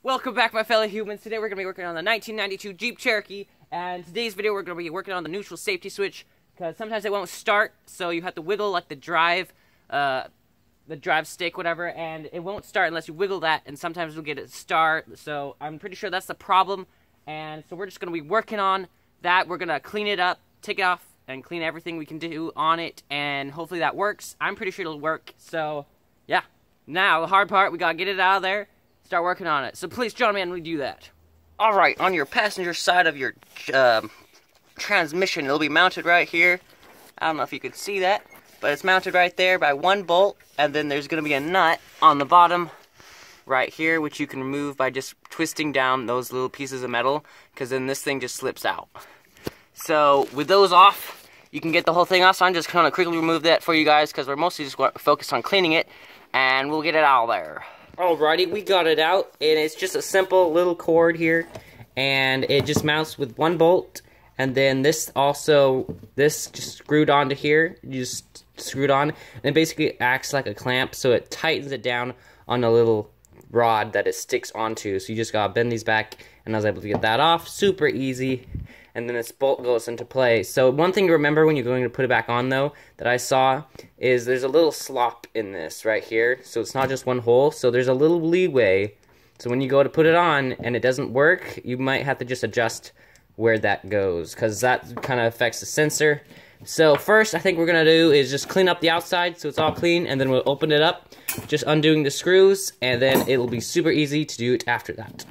Welcome back, my fellow humans. Today we're going to be working on the 1992 Jeep Cherokee, and today's video we're going to be working on the neutral safety switch, because sometimes it won't start, so you have to wiggle like the drive stick, whatever, and it won't start unless you wiggle that, and sometimes you'll get it start, so I'm pretty sure that's the problem, and so we're just going to be working on that. We're going to clean it up, take it off, and clean everything we can do on it, and hopefully that works. I'm pretty sure it'll work, so yeah. Now, the hard part, we got to get it out of there, start working on it. So please join me and we do that. Alright, on your passenger side of your transmission, it'll be mounted right here. I don't know if you can see that, but it's mounted right there by one bolt, and then there's going to be a nut on the bottom right here, which you can remove by just twisting down those little pieces of metal, because then this thing just slips out. So with those off, you can get the whole thing off, so I'm just going to quickly remove that for you guys, because we're mostly just focused on cleaning it, and we'll get it out of there. Alrighty, we got it out, and it's just a simple little cord here, and it just mounts with one bolt, and then this just screwed onto here, you just screwed on, and it basically acts like a clamp, so it tightens it down on a little rod that it sticks onto, so you just gotta bend these back, and I was able to get that off, super easy, and then this bolt goes into play. So one thing to remember when you're going to put it back on, though, that I saw, is there's a little slop in this right here, so it's not just one hole, so there's a little leeway, so when you go to put it on and it doesn't work, you might have to just adjust where that goes, because that kind of affects the sensor. So first, I think we're going to do is just clean up the outside so it's all clean, and then we'll open it up, just undoing the screws, and then it'll be super easy to do it after that.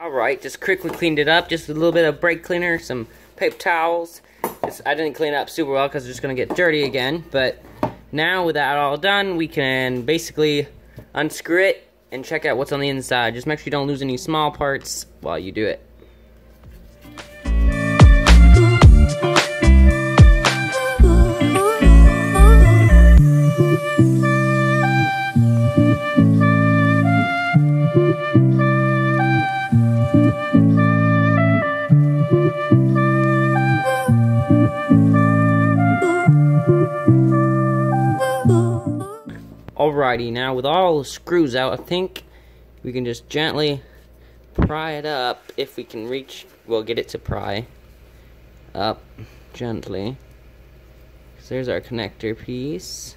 Alright, just quickly cleaned it up, just a little bit of brake cleaner, some paper towels. I didn't clean it up super well because it's just going to get dirty again, but now with that all done, we can basically unscrew it and check out what's on the inside. Just make sure you don't lose any small parts while you do it. Alrighty, now with all the screws out, I think we can just gently pry it up if we can reach. We'll get it to pry up gently. So there's our connector piece.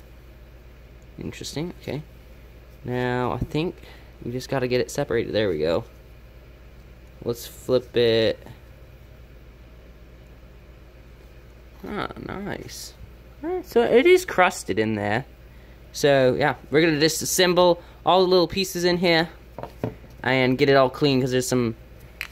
Interesting, okay. Now I think we just got to get it separated. There we go. Let's flip it. Ah, nice. Alright, so it is crusted in there. So, yeah, we're going to disassemble all the little pieces in here and get it all clean, because there's some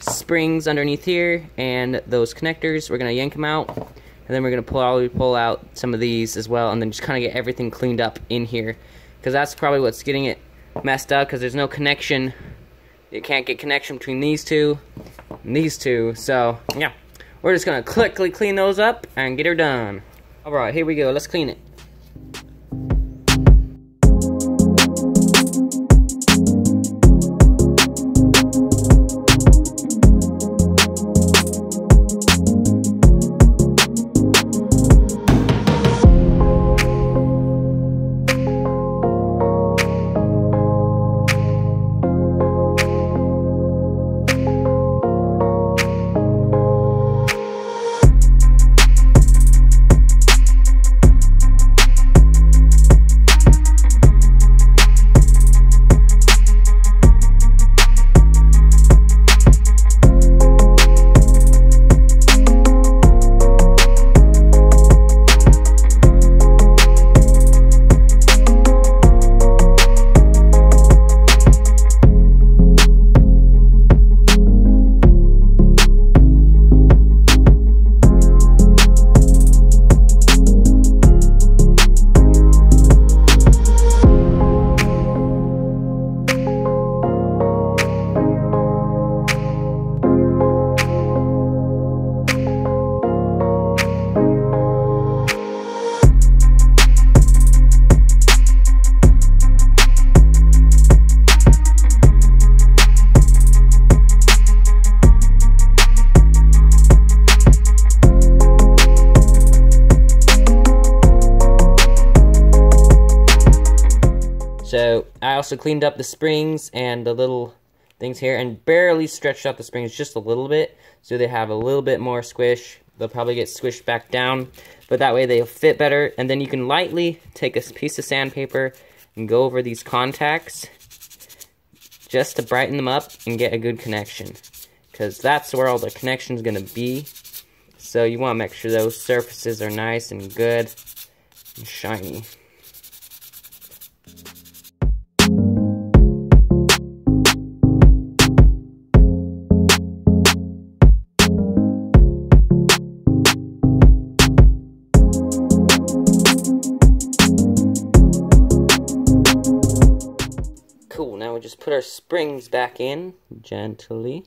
springs underneath here and those connectors. We're going to yank them out, and then we're going to pull out some of these as well, and then just kind of get everything cleaned up in here, because that's probably what's getting it messed up, because there's no connection. You can't get connection between these two and these two. So, yeah, we're just going to quickly clean those up and get her done. Alright, here we go. Let's clean it. So I also cleaned up the springs and the things here, and barely stretched out the springs just a little bit, so they have a little bit more squish. They'll probably get squished back down, but that way they'll fit better. And then you can lightly take a piece of sandpaper and go over these contacts just to brighten them up and get a good connection, because that's where all the connection's gonna be. So you want to make sure those surfaces are nice and good and shiny. Cool, now we just put our springs back in gently.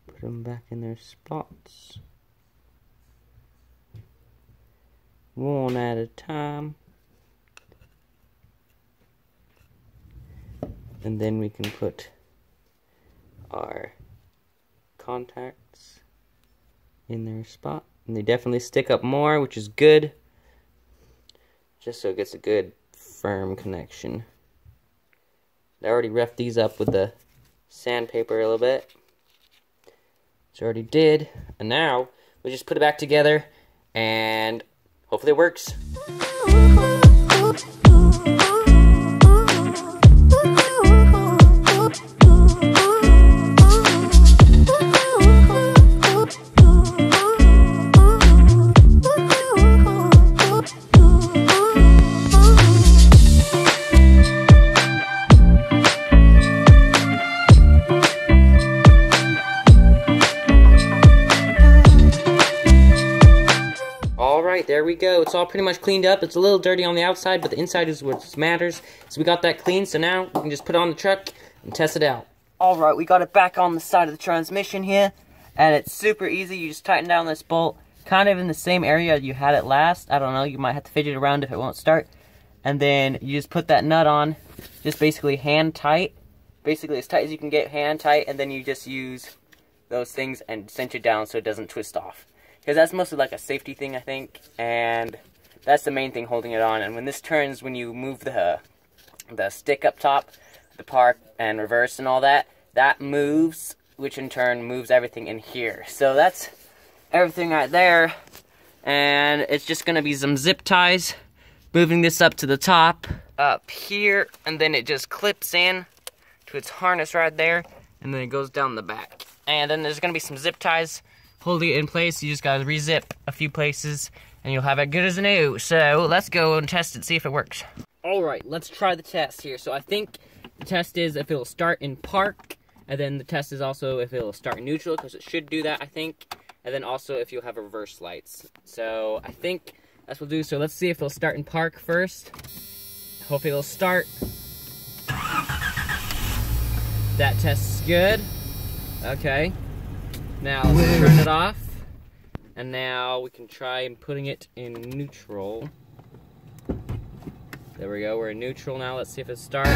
Put them back in their spots. One at a time. And then we can put our contacts in their spot. And they definitely stick up more, which is good. Just so it gets a good firm connection. I already roughed these up with the sandpaper a little bit. Which I already did. And now we just put it back together and hopefully it works. Alright, there we go. It's all pretty much cleaned up. It's a little dirty on the outside, but the inside is what matters. So we got that clean, so now we can just put it on the truck and test it out. Alright, we got it back on the side of the transmission here, and it's super easy. You just tighten down this bolt, kind of in the same area you had it last. I don't know, you might have to fidget around if it won't start. And then you just put that nut on, just basically hand tight. Basically as tight as you can get, hand tight, and then you just use those things and cinch it down so it doesn't twist off. Because that's mostly like a safety thing, I think, and that's the main thing holding it on. And when this turns, when you move the stick up top, the park and reverse and all that, that moves, which in turn moves everything in here. So that's everything right there, and it's just going to be some zip ties, moving this up to the top, up here, and then it just clips in to its harness right there, and then it goes down the back. And then there's going to be some zip ties holding it in place. You just gotta re-zip a few places and you'll have it good as new. So let's go and test it, see if it works. Alright, let's try the test here. So I think the test is if it'll start in park, and then the test is also if it'll start in neutral, because it should do that, I think. And then also if you'll have reverse lights. So I think that's what we'll do. So let's see if it'll start in park first. Hopefully it'll start. That test is good. Okay. Now let's turn it off, and now we can try and putting it in neutral. There we go, we're in neutral now. Let's see if it starts.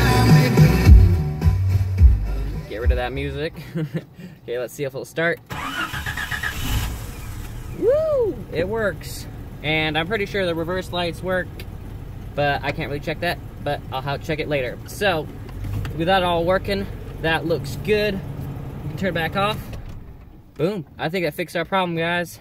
Get rid of that music. Okay, let's see if it'll start. Woo! It works. And I'm pretty sure the reverse lights work, but I can't really check that, but I'll check it later. So, with that all working, that looks good. You can turn it back off. Boom. I think that fixed our problem, guys.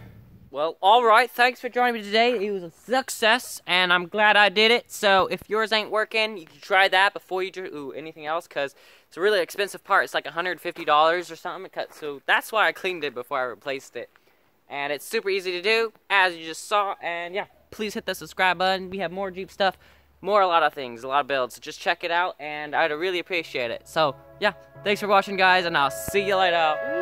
Well, alright, thanks for joining me today. It was a success, and I'm glad I did it. So, if yours ain't working, you can try that before you do anything else, because it's a really expensive part. It's like $150 or something. So, that's why I cleaned it before I replaced it. And it's super easy to do, as you just saw. And, yeah, please hit the subscribe button. We have more Jeep stuff, a lot of things, a lot of builds. So, just check it out, and I'd really appreciate it. So, yeah, thanks for watching, guys, and I'll see you later.